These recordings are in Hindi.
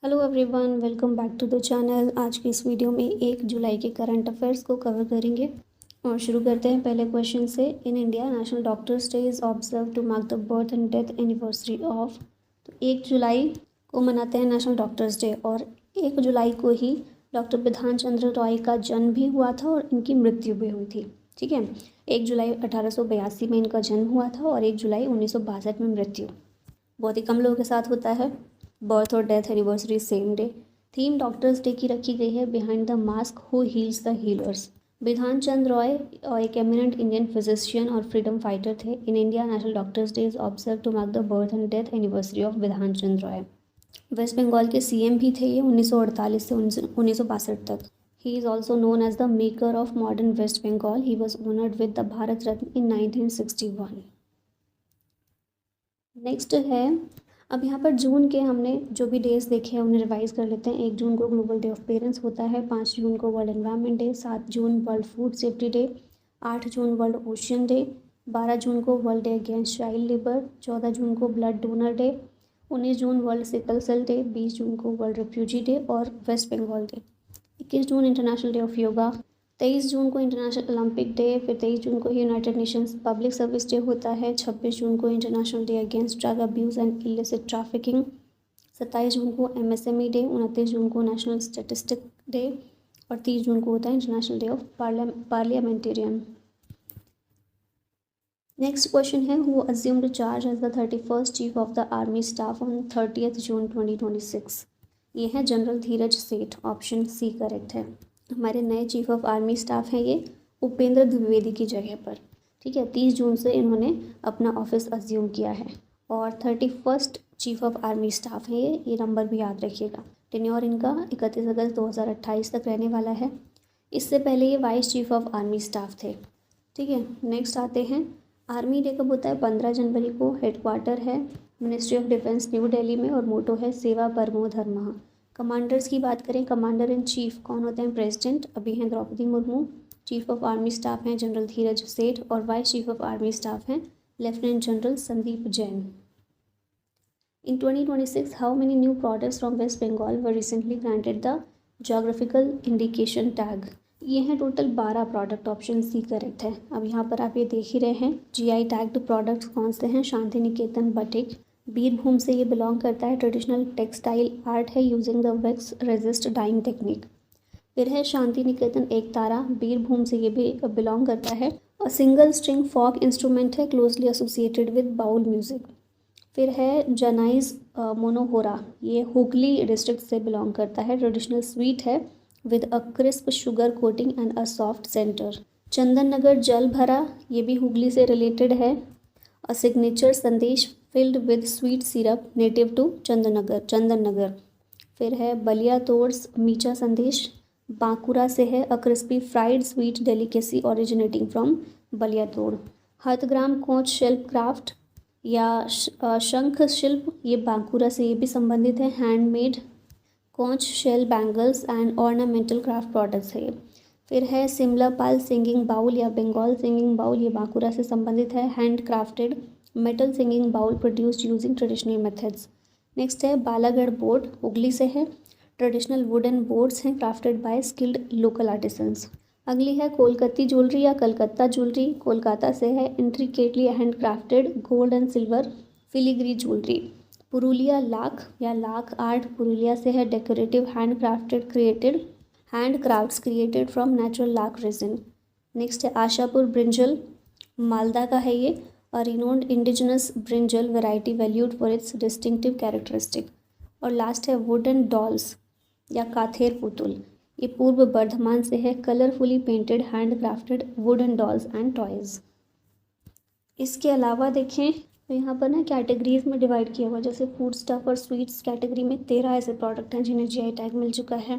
Hello everyone, welcome back to the channel. आज की इस वीडियो में 1 जुलाई के करंट अफेयर्स को कवर करेंगे और शुरू करते हैं पहले क्वेश्चन से। In India national doctors Day is observe to mark the birth and death anniversary of. तो 1 जुलाई को मनाते हैं नेशनल डॉक्टर्स डे और 1 जुलाई को ही डॉक्टर बिधान चंद्र रॉय का जन्म भी हुआ था और इनकी मृत्यु भी हुई थी। ठीक है, 1 जुलाई 1882 में इनका जन्म हुआ था और 1 जुलाई 1962 में मृत्यु। बहुत ही कम लोगों के साथ होता है बर्थ और death anniversary same day. Theme doctors day की रखी गई है behind the mask who heals the healers. Bidhan Chandra Roy एक एमिनेंट इंडियन फिजिशियन और फ्रीडम फाइटर थे। In India national doctors day is observe to mark the birth and death anniversary of Bidhan Chandra Roy. West Bengal के सीएम भी थे ये 1948 से 1962 तक। He is also known as the maker of modern West Bengal. He was honoured with the Bharat Ratna in 1961। Next है, अब यहाँ पर जून के हमने जो भी डेज देखे हैं उन्हें रिवाइज कर लेते हैं। 1 जून को ग्लोबल डे ऑफ पेरेंट्स होता है, 5 जून को वर्ल्ड एनवायरनमेंट डे, 7 जून वर्ल्ड फूड सेफ्टी डे, 8 जून वर्ल्ड ओशियन डे, 12 जून को World Day against Child Labour, 14 जून को ब्लड डोनर डे, 19 जून वर्ल्ड सिकल सेल डे, 20 जून को वर्ल्ड रेफ्यूजी डे और वेस्ट बंगाल डे, 21 जून इंटरनेशनल डे ऑफ योगा, 23 जून को इंटरनेशनल ओलंपिक डे, फिर 23 जून को United Nations Public Service Day होता है, 26 जून को international day against drug abuse and illicit trafficking, 27 जून को एमएसएमई डे, 29 जून को नेशनल स्टैटिस्टिक डे और 30 जून को होता है international day of parliamentarian. Next question है, who assumed charge as the 31st chief of the army staff on 30 June 2026। ये है जनरल धीरज सेठ, ऑप्शन सी करेक्ट है। हमारे नए चीफ ऑफ आर्मी स्टाफ हैं ये उपेंद्र द्विवेदी की जगह पर। ठीक है, 30 जून से इन्होंने अपना ऑफिस अज्यूम किया है और 31st chief of army staff हैं ये नंबर भी याद रखिएगा। टेन्योर इनका 31 अगस्त 2028 तक रहने वाला है। इससे पहले ये vice chief of army staff थे। ठीक है, नेक्स्ट आते हैं, आर्मी डे कब होता है? 15 जनवरी को। हेडक्वार्टर है ministry of defence new Delhi में और मोटो है सेवा परमो धर्मः। कमांडर्स की बात करें, कमांडर इन चीफ कौन होते हैं? प्रेसिडेंट अभी हैं Draupadi Murmu. Chief of army staff हैं जनरल धीरज सेठ और vice chief of army staff हैं lieutenant general Sandeep Jain. In 2026 how many new products from West Bengal were recently granted the geographical indication tag. ये हैं total 12 product, option C correct है। अब यहाँ पर आप ये देख ही रहे हैं जीआई टैग्ड प्रोडक्ट्स कौन से हैं। शांति निकेतन बटिक बीरभूम से ये बिलोंग करता है, ट्रेडिशनल टेक्सटाइल आर्ट है using the wax resist dyeing technique. फिर है शांति निकेतन एक तारा, बीरभूम से ये भी बिलोंग करता है और सिंगल स्ट्रिंग फॉक इंस्ट्रूमेंट है closely associated with Baul music. फिर है जनाइज मोनोहोरा, ये हुगली डिस्ट्रिक्ट से बिलोंग करता है, ट्रेडिशनल स्वीट है with a crisp sugar coating and a soft centre. Chandannagar Jolbhora, ये भी हुगली से रिलेटेड है, a signature sandesh filled with sweet syrup native to Chandannagar. फिर है बलिया तोड़स मीठा संदेश, बांकुरा से है, a crispy fried sweet delicacy originating from बलिया तोड़। हथग्राम कोच शिल्प क्राफ्ट या शंख शिल्प, ये बांकुरा से ये भी संबंधित है, handmade conch shell bangles and ornamental craft products है। फिर है सिमला पाल सिंगिंग बाउल या बंगाल सिंगिंग बाउल, ये बांकुरा से संबंधित है, hand crafted metal singing bowl produced using traditional methods. Next है बालागढ़ बोर्ड, हुगली से है, ट्रेडिशनल वुडन बोर्ड्स हैं crafted by skilled local artisans. अगली है कोलकाती ज्वेलरी या कलकत्ता ज्वेलरी, कोलकाता से है, intricately hand crafted gold and silver filigree jewellery. Purulia lac या लाख आर्ट, पुरुलिया से है, decorative hand crafted created hand crafts created from natural lac resin. Next है आशापुर ब्रिंजल, मालदा का है ये, a renowned indigenous brinjal variety valued for its distinctive characteristic. और लास्ट है वुडन डॉल्स या काथेर पुतुल, ये पूर्व बर्धमान से है, colourfully painted hand crafted wooden dolls and toys. इसके अलावा देखें तो यहाँ पर ना कैटेगरीज में डिवाइड किया हुआ, जैसे फूड स्टफ और स्वीट्स कैटेगरी में 13 ऐसे प्रोडक्ट हैं जिन्हें जीआई टैग मिल चुका है।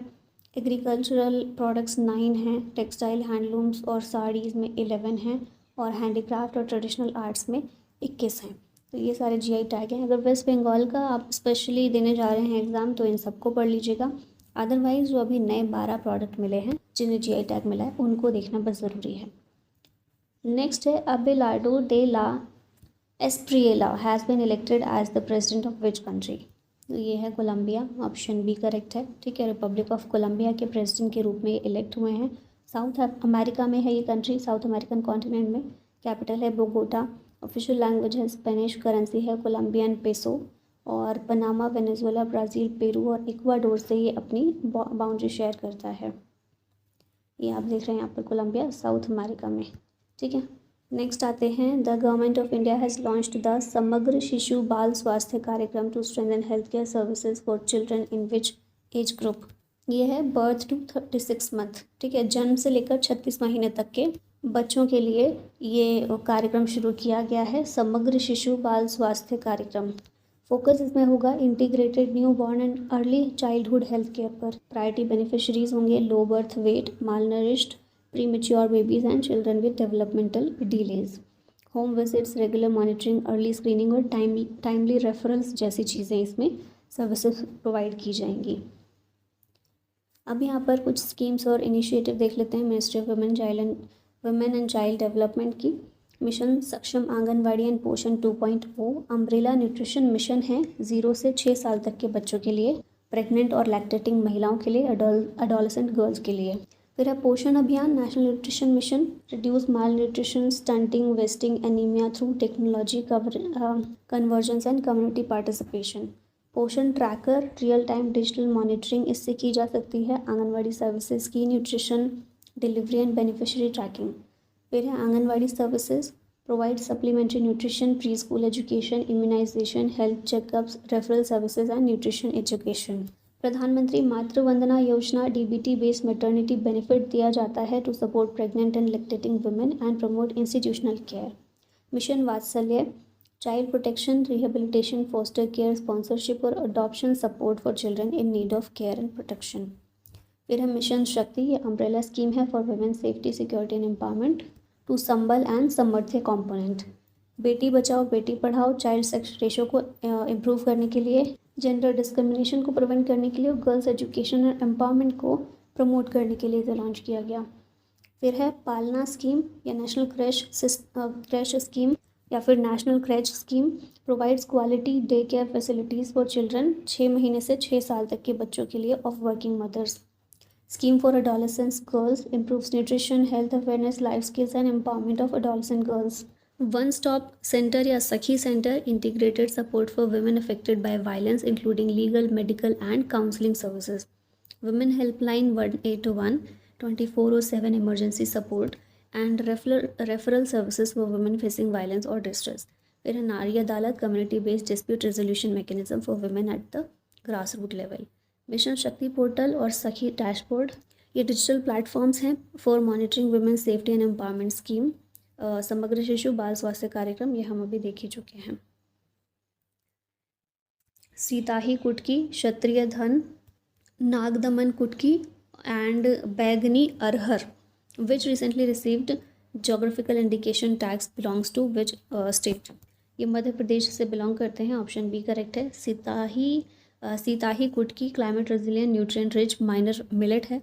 एग्रीकल्चरल प्रोडक्ट्स 9 हैं, टेक्सटाइल हैंडलूम्स और साड़ीज़ में 11 हैं और हैंडीक्राफ्ट और ट्रेडिशनल आर्ट्स में 21 हैं। तो ये सारे जीआई टैग हैं। अगर वेस्ट बंगाल का आप स्पेशली देने जा रहे हैं एग्ज़ाम तो इन सबको पढ़ लीजिएगा। अदरवाइज़ जो अभी नए 12 प्रोडक्ट मिले हैं जिन्हें जीआई टैग मिला है उनको देखना बस ज़रूरी है। नेक्स्ट है Abelardo de la Espriella has been elected as the president of which country. तो ये है कोलंबिया, ऑप्शन बी करेक्ट है। ठीक है, रिपब्लिक ऑफ कोलंबिया के प्रेसिडेंट के रूप में इलेक्ट हुए हैं। साउथ अमेरिका में है ये कंट्री, साउथ अमेरिकन कॉन्टिनेंट में। कैपिटल है बोगोटा। ऑफिशियल लैंग्वेज है स्पेनिश। करेंसी है कोलंबियन पेसो। और पनामा, वेनेजुएला, ब्राज़ील, पेरू और इक्वाडोर से ये अपनी बाउंड्री शेयर करता है। ये आप देख रहे हैं यहाँ पर कोलंबिया, साउथ अमेरिका में। ठीक है, नेक्स्ट आते हैं। The Government of India has launched the Samagra Shishu Bal Swasthya Karyakram to strengthen health care services for children in which age group. ये है बर्थ टू 36 मंथ। ठीक है, जन्म से लेकर 36 महीने तक के बच्चों के लिए ये कार्यक्रम शुरू किया गया है, समग्र शिशु बाल स्वास्थ्य कार्यक्रम। फोकस इसमें होगा integrated new born and early childhood health care पर। प्रायोरिटी बेनिफिशरीज होंगे low birth weight, malnourished, premature babies and children with developmental delays. Home visits, regular monitoring, early screening और टाइमली रेफरल्स जैसी चीज़ें इसमें सर्विसेज प्रोवाइड की जाएंगी। अब यहाँ पर कुछ स्कीम्स और इनिशिएटिव देख लेते हैं ministry of women and child development की। मिशन सक्षम आंगनवाड़ी एंड पोषण 2.0 अम्ब्रेला न्यूट्रिशन मिशन है 0 से 6 साल तक के बच्चों के लिए, प्रेग्नेंट और लैक्टेटिंग महिलाओं के लिए, अडोलेसेंट गर्ल्स के लिए। फिर है Poshan Abhiyan national nutrition mission, reduce malnutrition, stunting, wasting, anaemia through technology convergence and community participation. Poshan tracker, real time digital monitoring इससे की जा सकती है आंगनवाड़ी सर्विसेज की nutrition delivery and beneficiary tracking. फिर है Anganwadi services provide supplementary nutrition, pre school education, immunisation, health checkups, referral services and nutrition education. Pradhan Mantri Matru Vandana Yojana DBT based maternity benefit दिया जाता है to support pregnant and lactating women and promote institutional care. Mission Vatsalya child protection, rehabilitation, foster care, sponsorship और adoption support for children in need of care and protection. फिर है मिशन शक्ति, ये अम्ब्रेला स्कीम है for women safety, security and empowerment to Sambal and Samarthya component. Beti Bachao Beti Padhao child sex ratio को इम्प्रूव करने के लिए, जेंडर डिस्क्रिमिनेशन को प्रिवेंट करने के लिए और गर्ल्स एजुकेशन और एम्पावरमेंट को प्रमोट करने के लिए इसे लॉन्च किया गया। फिर है पालना स्कीम या नेशनल क्रैश स्कीम या फिर national क्रैच scheme provides quality day care facilities for children 6 महीने से 6 साल तक के बच्चों के लिए of working mothers. Scheme for adolescents girls improves nutrition, health awareness, life skills and empowerment of adolescent girls. One stop center या सखी centre integrated support for women affected by violence including legal, medical and counseling services. Women helpline 1821 24/7 emergency support and referral services for women facing violence or distress. फिर है नारी अदालत community based dispute resolution mechanism for women at the grassroots level. Mission शक्ति पोर्टल और सखी डैशबोर्ड ये डिजिटल प्लेटफॉर्म्स हैं for monitoring women safety and empowerment scheme. समग्र शिशु बाल स्वास्थ्य कार्यक्रम ये हम अभी देख ही चुके हैं। सीताही कुटकी, क्षत्रिय धन, Nagdaman Kutki and Baigani Arhar which recently received geographical indication tags belongs to which state. ये मध्य प्रदेश से बिलोंग करते हैं, ऑप्शन बी करेक्ट है। सीताही कुटकी climate resilient nutrient rich minor millet है।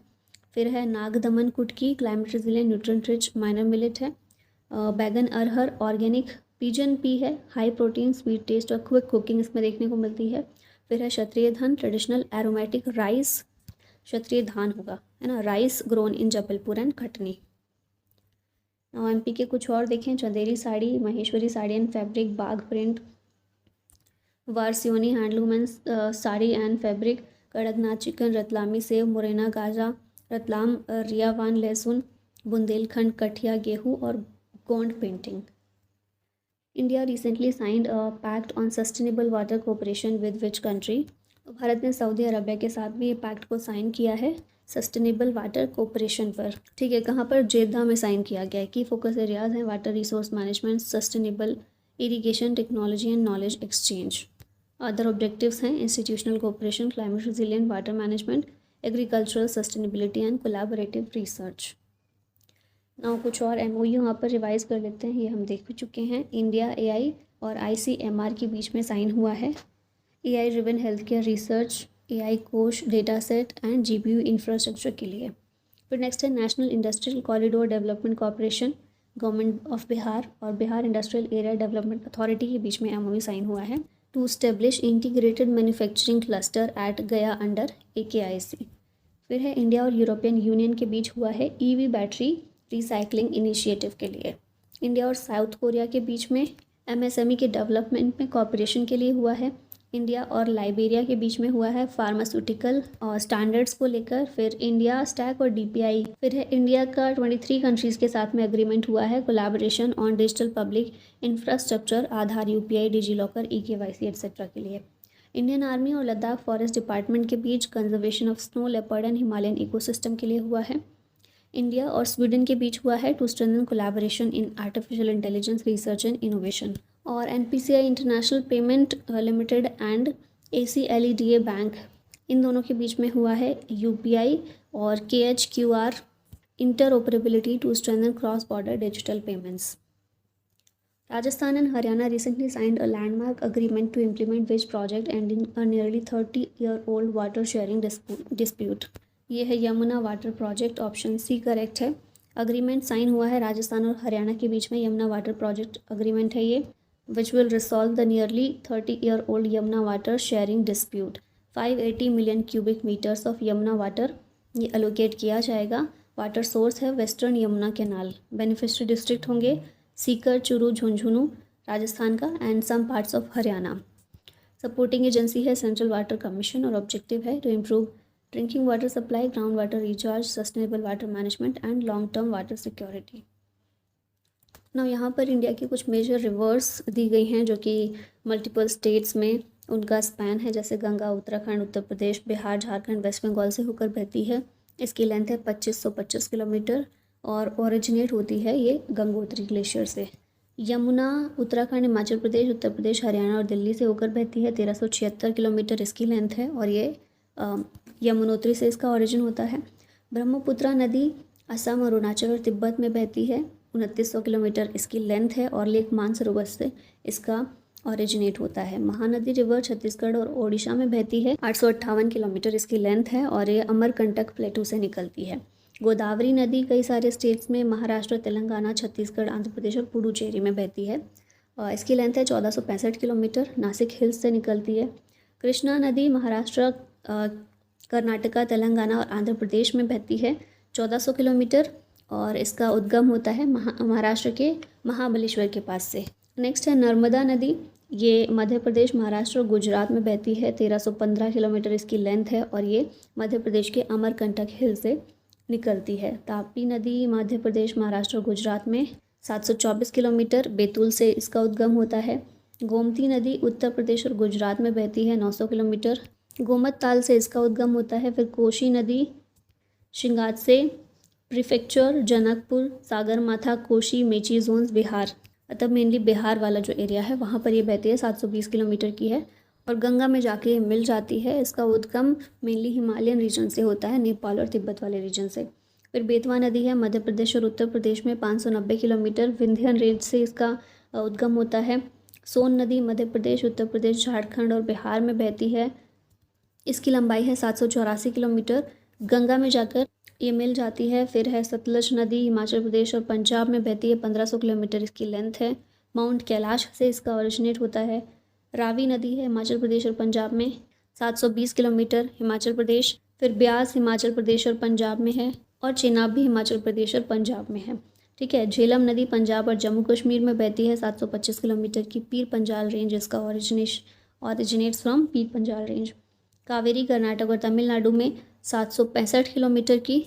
फिर है नागदमन कुटकी climate resilient nutrient rich minor millet है। बैगन अरहर ऑर्गेनिक पिजन पी है, हाई प्रोटीन, स्वीट टेस्ट और क्विक कुकिंग इसमें देखने को मिलती है। फिर है क्षत्रिय धन ट्रेडिशनल एरोमेटिक राइस, क्षत्रिय धान होगा है ना, rice grown in Jabalpur and Katni. MP के कुछ और देखें, Chanderi sari, Maheshwari sari and fabric, Bagh print, Waraseoni handloom and sari and fabric, Kadaknath chicken, Ratlami sev, Morena gaja, Ratlam Riyawan lahsun, Bundelkhand Kathiya गेहूँ और Gond painting. India recently signed a pact on sustainable water cooperation with which country. Bharat ने सऊदी अरबिया के साथ भी ये पैक्ट को साइन किया है सस्टेनेबल वाटर कोऑपरेशन पर। ठीक है, कहाँ पर? जेद्दा में साइन किया गया है। की फोकस एरियाज हैं water resource management, sustainable irrigation technology and knowledge exchange. Other objectives हैं institutional cooperation, climate resilient water management, agricultural sustainability and collaborative research. ना कुछ और एमओयू यहाँ पर रिवाइज कर लेते हैं, ये हम देख चुके हैं। इंडिया एआई और आईसीएमआर के बीच में साइन हुआ है। AI driven health care research, AI Kosh, data set and GPU infrastructure के लिए। फिर नेक्स्ट है national industrial corridor development corporation, government of Bihar और Bihar industrial area development authority के बीच में एमओयू साइन हुआ है to establish integrated manufacturing cluster at Gaya under AKIC। फिर है इंडिया और यूरोपियन यूनियन के बीच हुआ है EV बैटरी रिसाइकलिंग इनिशिएटिव के लिए। इंडिया और साउथ कोरिया के बीच में MSME के डेवलपमेंट में कॉपरेशन के लिए हुआ है। इंडिया और लाइबेरिया के बीच में हुआ है फार्मास्यूटिकल और स्टैंडर्ड्स को लेकर। फिर इंडिया स्टैक और DPI। फिर है इंडिया का 23 कंट्रीज़ के साथ में एग्रीमेंट हुआ है collaboration on digital public infrastructure, Aadhaar, UPI, DigiLocker, EKYC etcetera के लिए। इंडियन आर्मी और लद्दाख फॉरेस्ट डिपार्टमेंट के बीच conservation of snow leopard and Himalayan ecosystem के लिए हुआ है। इंडिया और स्वीडन के बीच हुआ है to strengthen collaboration in artificial intelligence research and innovation. और NPCI international payment limited and ACLEDA bank, इन दोनों के बीच में हुआ है UPI और KHQR interoperability to strengthen cross border digital payments. Rajasthan and Haryana recently signed a landmark agreement to implement which project ending a nearly 30-year-old water sharing dispute। ये है Yamuna water project, option C correct है। अग्रीमेंट साइन हुआ है राजस्थान और हरियाणा के बीच में, यमुना वाटर प्रोजेक्ट अग्रीमेंट है ये, which will resolve the nearly 30-year-old Yamuna water sharing dispute. 580 million cubic metres of Yamuna water ये एलोकेट किया जाएगा। वाटर सोर्स है Western Yamuna Canal. Beneficiary district होंगे सीकर, चूरू, झुंझुनू राजस्थान का and some parts of Haryana. Supporting agency है सेंट्रल वाटर कमीशन और ऑब्जेक्टिव है to improve drinking water supply, ground water recharge, sustainable water management and long term water security. ना यहाँ पर इंडिया की कुछ मेजर रिवर्स दी गई हैं जो कि मल्टीपल स्टेट्स में उनका स्पैन है, जैसे गंगा उत्तराखंड, उत्तर प्रदेश, बिहार, झारखंड, वेस्ट बंगाल से होकर बहती है। इसकी लेंथ है 2525 किलोमीटर और ओरिजिनेट होती है ये गंगोत्री ग्लेशियर से। यमुना उत्तराखंड, हिमाचल प्रदेश, उत्तर प्रदेश, हरियाणा और दिल्ली से होकर बहती है। 1376 किलोमीटर इसकी लेंथ है और ये यमुनोत्री से इसका ओरिजिन होता है। ब्रह्मपुत्रा नदी असम, अरुणाचल और तिब्बत में बहती है। 2900 किलोमीटर इसकी लेंथ है और लेक मानसरोवर से इसका ओरिजिनेट होता है। महानदी रिवर छत्तीसगढ़ और ओडिशा में बहती है। 858 किलोमीटर इसकी लेंथ है और ये अमरकंटक प्लेटू से निकलती है। गोदावरी नदी कई सारे स्टेट्स में महाराष्ट्र, तेलंगाना, छत्तीसगढ़, आंध्र प्रदेश और पुडुचेरी में बहती है। इसकी लेंथ है 1465 किलोमीटर, नासिक हिल्स से निकलती है। कृष्णा नदी महाराष्ट्र, कर्नाटका, तेलंगाना और आंध्र प्रदेश में बहती है 1400 किलोमीटर और इसका उद्गम होता है महाराष्ट्र के महाबलेश्वर के पास से। नेक्स्ट है नर्मदा नदी, ये मध्य प्रदेश, महाराष्ट्र और गुजरात में बहती है। 1315 किलोमीटर इसकी लेंथ है और ये मध्य प्रदेश के अमरकंटक हिल से निकलती है। तापी नदी मध्य प्रदेश, महाराष्ट्र और गुजरात में 724 किलोमीटर, बैतूल से इसका उद्गम होता है। गोमती नदी उत्तर प्रदेश और गुजरात में बहती है 900 किलोमीटर, गोमत ताल से इसका उद्गम होता है। फिर कोशी नदी शिंगात से प्रीफेक्चर, जनकपुर, सागरमाथा, कोशी, मेची जोन्स बिहार, मतलब मेनली बिहार वाला जो एरिया है वहाँ पर ये बहती है। 720 किलोमीटर की है और गंगा में जाके मिल जाती है। इसका उद्गम मेनली हिमालयन रीजन से होता है, नेपाल और तिब्बत वाले रीजन से। फिर बेतवा नदी है मध्य प्रदेश और उत्तर प्रदेश में 590 किलोमीटर, विंध्यन रेंज से इसका उद्गम होता है। सोन नदी मध्य प्रदेश, उत्तर प्रदेश, झारखंड और बिहार में बहती है। इसकी लंबाई है 784 किलोमीटर, गंगा में जाकर ये मिल जाती है। फिर है सतलज नदी हिमाचल प्रदेश और पंजाब में बहती है, 1500 किलोमीटर इसकी लेंथ है। माउंट कैलाश से इसका ओरिजिनेट होता है। रावी नदी है हिमाचल प्रदेश और पंजाब में 720 किलोमीटर, हिमाचल प्रदेश। फिर ब्यास हिमाचल प्रदेश और पंजाब में है और चेनाब भी हिमाचल प्रदेश और पंजाब में है। ठीक है। झेलम नदी पंजाब और जम्मू कश्मीर में बहती है 725 किलोमीटर की। पीर पंजाल रेंज इसका originates from Pir Panjal range. Kaveri Karnataka और तमिलनाडु में 765 किलोमीटर की,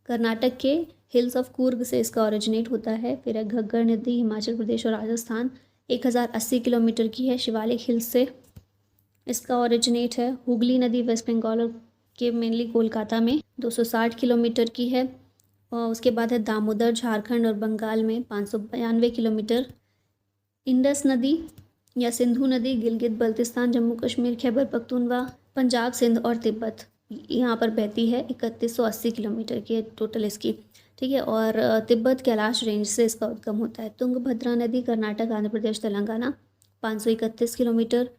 कर्नाटक के हिल्स ऑफ कूर्ग से इसका ओरिजिनेट होता है। फिर है घग्गर नदी हिमाचल प्रदेश और राजस्थान 1080 किलोमीटर की है, शिवालिक हिल्स से इसका ओरिजिनेट है। हुगली नदी वेस्ट बंगाल के मेनली कोलकाता में 260 किलोमीटर की है। और उसके बाद है दामोदर झारखंड और बंगाल में 592 किलोमीटर। इंडस नदी या सिंधु नदी गिलगित बल्तिस्तान जम्मू कश्मीर खैबर पख्तूनवा पंजाब सिंध और तिब्बत यहाँ पर बहती है। 3180 किलोमीटर की है टोटल इसकी। ठीक है। और तिब्बत कैलाश रेंज से इसका उद्गम होता है। तुंगभद्रा नदी कर्नाटक आंध्र प्रदेश तेलंगाना 531 किलोमीटर,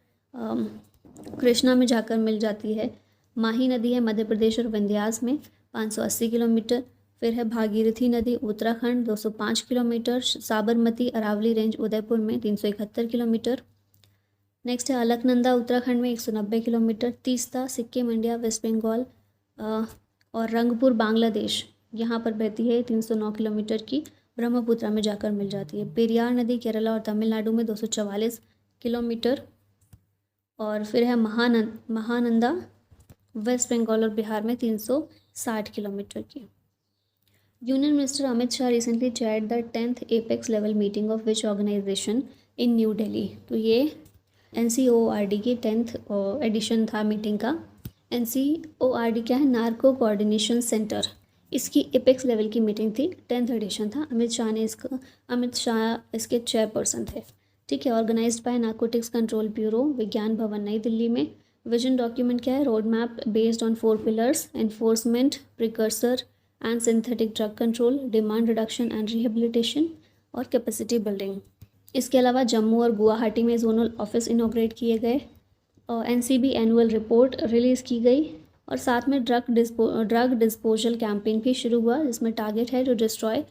कृष्णा में जाकर मिल जाती है। माही नदी है मध्य प्रदेश और विंध्यास में 580 किलोमीटर। फिर है भागीरथी नदी उत्तराखंड 205 किलोमीटर। साबरमती अरावली रेंज उदयपुर में 371 किलोमीटर। नेक्स्ट है अलकनंदा उत्तराखंड में 190 किलोमीटर, तीस्ता सिक्किम इंडिया वेस्ट बंगाल और रंगपुर बांग्लादेश यहाँ पर बहती है 309 किलोमीटर की, ब्रह्मपुत्रा में जाकर मिल जाती है। पेरियार नदी केरला और तमिलनाडु में 244 किलोमीटर, और फिर है महानंदा वेस्ट बंगाल और बिहार में 360 किलोमीटर की। Union Minister Amit Shah recently chaired the 10th apex level meeting of which organisation in New Delhi. तो ये NCORD की 10th एडिशन था मीटिंग का। NCORD क्या है? Narco coordination centre. इसकी एपेक्स लेवल की मीटिंग थी, 10th एडिशन था। अमित शाह इसके चेयरपर्सन थे। ठीक है। Organised by Narcotics Control Bureau, Vigyan Bhawan Nai Delhi में। विजन डॉक्यूमेंट क्या है? Road map based on 4 pillars, enforcement, precursor and synthetic drug control, demand reduction and rehabilitation और कैपेसिटी बिल्डिंग। इसके अलावा जम्मू और गुवाहाटी में जोनल ऑफिस इनॉग्रेट किए गए, और NCB एनुअल रिपोर्ट रिलीज़ की गई, और साथ में ड्रग डिस्पोजल कैंपेन भी शुरू हुआ, जिसमें टारगेट है to destroy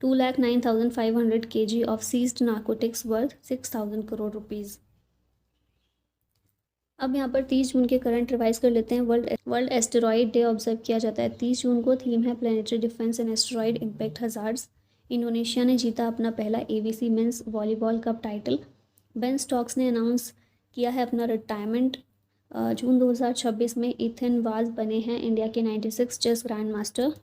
2,09,500 kg of seized narcotics worth 6,000 crore rupees. अब यहाँ पर 30 जून के करंट रिवाइज कर लेते हैं। वर्ल्ड एस्टेरॉइड डे ऑब्जर्व किया जाता है 30 जून को। थीम है planetary defence and asteroid impact hazards. Indonesia ने जीता अपना पहला ABC men's volleyball cup title. Ben Stokes ने अनाउंस किया है अपना रिटायरमेंट। जून 2026 में इथेन वाज बने हैं इंडिया के 96 चेस ग्रैंड मास्टर।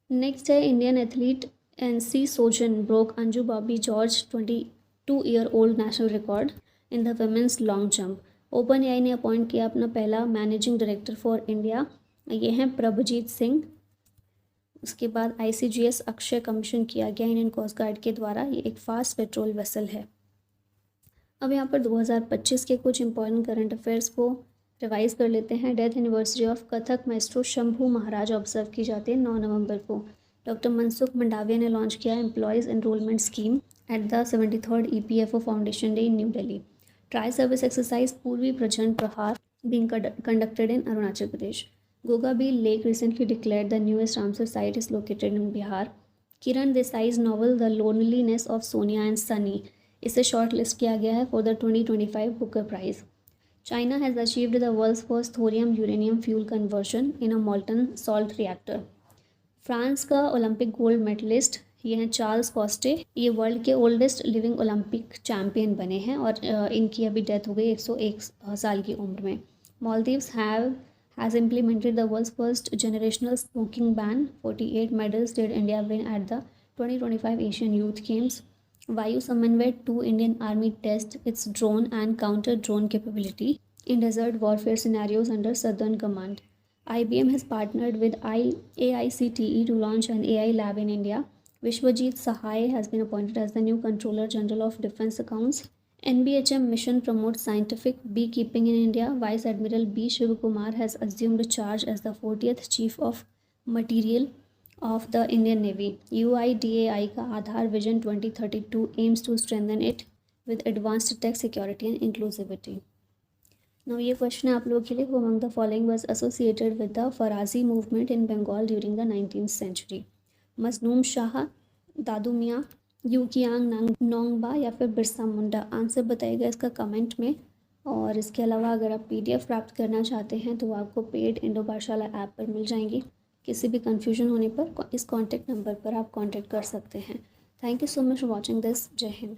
नेक्स्ट है Indian athlete NC Sojan broke Anju Bobby George 22-year-old national record in the women's long jump. OpenAI ने अपॉइंट किया अपना पहला मैनेजिंग डायरेक्टर फॉर इंडिया, ये हैं प्रभजीत सिंह। उसके बाद ICGS अक्षय कमीशन किया गया इंडियन कोस्ट गार्ड के द्वारा। ये एक फास्ट पेट्रोल वेसल है। अब यहाँ पर 2025 के कुछ इंपॉर्टेंट करंट अफेयर्स को रिवाइज कर लेते हैं। Death anniversary of Kathak maestro Shambhu Maharaj observe की जाती है 9 नवंबर को। डॉक्टर मनसुख मंडाविया ने लॉन्च किया employees enrolment scheme at the 73rd EPFO foundation day in New Delhi. Tri service exercise पूर्वी प्रचंड प्रहार being conducted in Arunachal Pradesh. Gogabeel Lake recently declared the newest Ramsar site is located in Bihar. Kiran Desai's novel The Loneliness of Sonia and Sunny इसे शॉर्ट लिस्ट किया गया है for the 2025 Booker prize. China has achieved the world's first thorium uranium fuel conversion in a molten salt reactor. France का ओलंपिक गोल्ड मेडलिस्ट ये हैं चार्ल्स कॉस्टे। ये वर्ल्ड के ओल्डेस्ट लिविंग ओलंपिक चैम्पियन बने हैं, और इनकी अभी डेथ हो गई 101 साल की उम्र में। Maldives has implemented the world's first generational smoking ban. 48 medals did India win at the 2025 Asian Youth Games. Vayu Sammanvay 2 Indian Army test its drone and counter drone capability in desert warfare scenarios under Southern Command. IBM has partnered with AICTE to launch an AI lab in India. Vishwajit Sahai has been appointed as the new Controller General of Defence Accounts. NBHM mission promotes scientific beekeeping in India. Vice Admiral B. Shivakumar has assumed charge as the 40th Chief of Materiel of the Indian Navy. UIDAI का आधार vision 2032 aims to strengthen it with advanced tech security and inclusivity. Now ये क्वेश्चन है आप लोगों के लिए। Who among the following was associated with the Farazi movement in Bengal during the 19th century? मजनूम Shah, दादू मियाँ, यूकियांग नोंगबा या फिर बिरसा मुंडा? आंसर बताइएगा इसका कमेंट में। और इसके अलावा अगर आप PDF प्राप्त करना चाहते हैं तो आपको पेड इंडो पाठशाला ऐप पर मिल जाएंगी। किसी भी कन्फ्यूजन होने पर इस कॉन्टैक्ट नंबर पर आप कॉन्टैक्ट कर सकते हैं। Thank you so much for watching this. जय हिंद।